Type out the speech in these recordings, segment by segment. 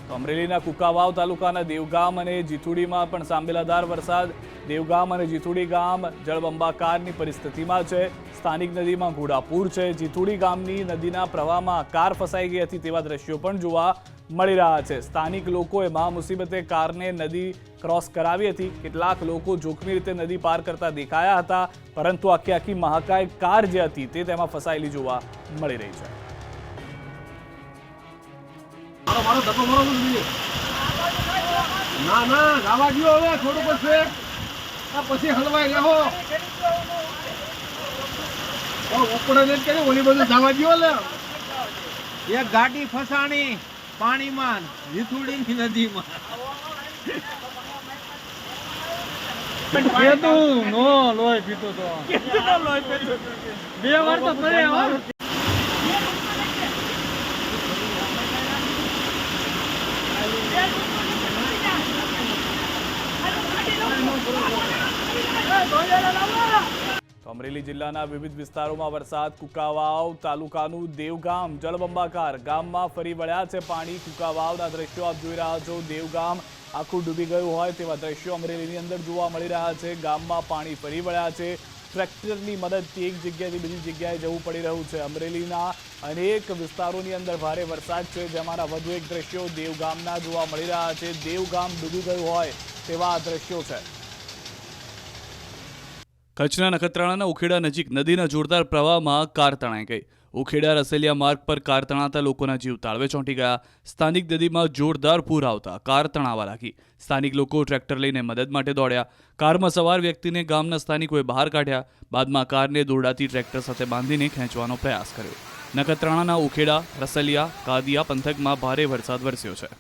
તો અમરેલીના કુકાવાવ તાલુકાના દેવગામ અને જીથુડીમાં પણ સાંબેલાધાર વરસાદ. દેવગામ અને જીથુડી ગામ જળબંબાકારની પરિસ્થિતિમાં છે. સ્થાનિક નદીમાં ઘોડાપૂર છે. જીથુડી ગામની નદીના પ્રવાહમાં કાર ફસાઈ ગઈ હતી તેવા દ્રશ્યો પણ જોવા મળી રહ્યા છે. સ્થાનિક લોકોએ મહામુસીબતે કારને નદી ક્રોસ કરાવી હતી. કેટલાક લોકો જોખમી રીતે નદી પાર કરતા દેખાયા હતા, પરંતુ આખી મહાકાય કાર જે હતી તે તેમાં ફસાયેલી જોવા મળી રહી છે. ના ના ગાવા ગયો હવે થોડું પછી હલવાઈ રહ્યો ઉપડે ને કે ઓલી બધું જવા ગયો લે એક ગાડી ફસાણી પાણીમાં જીથુડીની નદીમાં કેતું નો લોહી પીતો તો બે વાર તો પડે હો. અમરેલી જિલ્લાના વિવિધ વિસ્તારોમાં વરસાદ. કુકાવાવ તાલુકાનું દેવગામ જળબંબાકાર. ગામમાં ફરી વળ્યા છે પાણી. કુકાવાવના દ્રશ્યો આપ જોઈ રહ્યા છો. દેવગામ આખું ડૂબી ગયું હોય તેવા દ્રશ્યો અમરેલીની અંદર જોવા મળી રહ્યા છે. ગામમાં પાણી ફરી વળ્યા છે. ટ્રેક્ટરની મદદથી એક જગ્યાએથી બીજી જગ્યાએ જવું પડી રહ્યું છે. અમરેલીના અનેક વિસ્તારોની અંદર ભારે વરસાદ છે, જેમાંના વધુ એક દ્રશ્યો દેવગામના જોવા મળી રહ્યા છે. દેવગામ ડૂબી ગયું હોય તેવા દ્રશ્યો છે. કચ્છના નખત્રાણાના ઉખેડા નજીક નદીના જોરદાર પ્રવાહમાં કાર તણાઈ ગઈ. ઉખેડા રસેલિયા માર્ગ પર કાર તણાતા લોકોના જીવ તાળવે ચોંટી ગયા. સ્થાનિક નદીમાં જોરદાર પૂર આવતા કાર તણાવા લાગી. સ્થાનિક લોકો ટ્રેક્ટર લઈને મદદ માટે દોડ્યા. કારમાં સવાર વ્યક્તિને ગામના સ્થાનિકોએ બહાર કાઢ્યા. બાદમાં કારને દોરડાથી ટ્રેક્ટર સાથે બાંધીને ખેંચવાનો પ્રયાસ કર્યો. નખત્રાણાના ઉખેડા રસલિયા કાદિયા પંથકમાં ભારે વરસાદ વરસ્યો છે.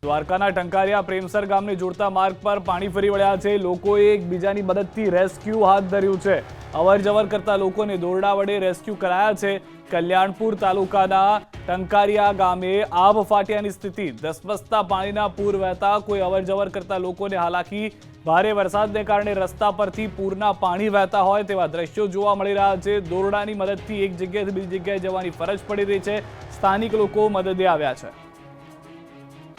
દ્વારકાના ટંકારિયા પ્રેમસર ગામને જોડતા માર્ગ પર પાણી ફરી વળ્યા છે. લોકોએ એકબીજાની મદદથી રેસ્ક્યુ હાથ ધર્યું છે. અવર જવર કરતા લોકોને દોરડા વડે રેસ્ક્યુ કરાયા છે. કલ્યાણપુર તાલુકાના ટંકારિયા ગામે આબ ફાટ્યાની સ્થિતિ. ધસમસતા પાણીના પૂર વહેતા કોઈ અવર જવર કરતા લોકોને હાલાકી. ભારે વરસાદને કારણે રસ્તા પરથી પૂરના પાણી વહેતા હોય તેવા દ્રશ્યો જોવા મળી રહ્યા છે. દોરડાની મદદથી એક જગ્યાએથી બીજી જગ્યાએ જવાની ફરજ પડી રહી છે. સ્થાનિક લોકો મદદે આવ્યા છે.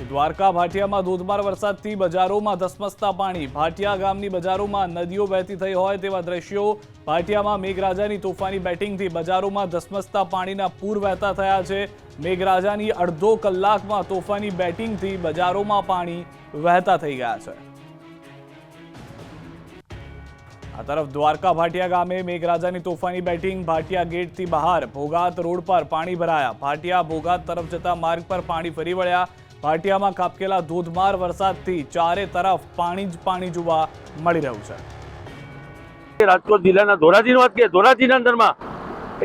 દ્વારકા ભાટિયામાં ધોધમાર વરસાદથી બજારોમાં ધસમસતા પાણી. ભાટિયા ગામની બજારોમાં નદીઓ વહેતી થઈ હોય તેવા દ્રશ્યો. ભાટિયામાં મેઘરાજાની તોફાની બેટિંગથી બજારોમાં ધસમસતા પાણીના પૂર વહેતા થયા છે. મેઘરાજાની અડધો કલાકમાં તોફાની બેટિંગથી બજારોમાં પાણી વહેતા થઈ ગયા છે. આ તરફ દ્વારકા ભાટિયા ગામે મેઘરાજાની તોફાની બેટિંગ. ભાટિયા ગેટથી બહાર ભોગાત રોડ પર પાણી ભરાયા. ભાટિયા ભોગાત તરફ જતા માર્ગ પર પાણી ફરી વળ્યા. ભાટિયામાં ખાબકેલા ધોધમાર વરસાદથી ચારે તરફ પાણી જ પાણી જોવા મળી રહ્યું છે. રાજકોટ જિલ્લાના ધોરાજીની વાત કરીએ, ધોરાજીના અંદરમાં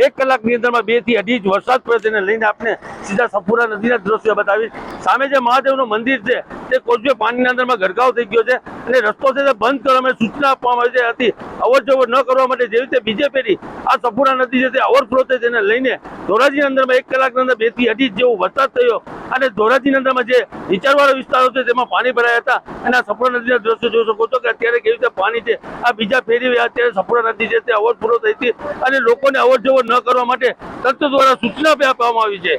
1 કલાકની અંદરમાં 2 થી 2.5 ઇંચ વરસાદ પડ્યો. તેને લઈને આપણે સીધા સફુરા નદીના દ્રશ્યો બતાવી. સામે જે મહાદેવનું મંદિર છે તે કોઝવે પાણીના અંદરમાં ગરકાવ થઈ ગયો છે અને રસ્તો છે તે બંધ કરવા માટે સૂચના આપવામાં આવી હતી. અવર જવર ન કરવા માટે જેવી રીતે બીજે પેઢી આ સફુરા નદી છે તે ઓવરફ્લો થઈ તેને લઈને ધોરાજીના અંદરમાં 1 કલાકની અંદર 2 થી 2.5 ઇંચ જેવો વરસાદ થયો અને ધોરાજીના અંદરમાં જે નીચાણવાળા વિસ્તારો છે તેમાં પાણી ભરાયા હતા. અને આ સફુરા નદીના દ્રશ્યો જોઈ શકો છો કે અત્યારે કેવી રીતે પાણી છે આ બીજા ફેરી અત્યારે સફુરા નદી છે તે ઓવરફ્લો થઈ હતી અને લોકોને અવર જવર ન કરવા માટે તંત્ર દ્વારા સૂચના આપવામાં આવી છે.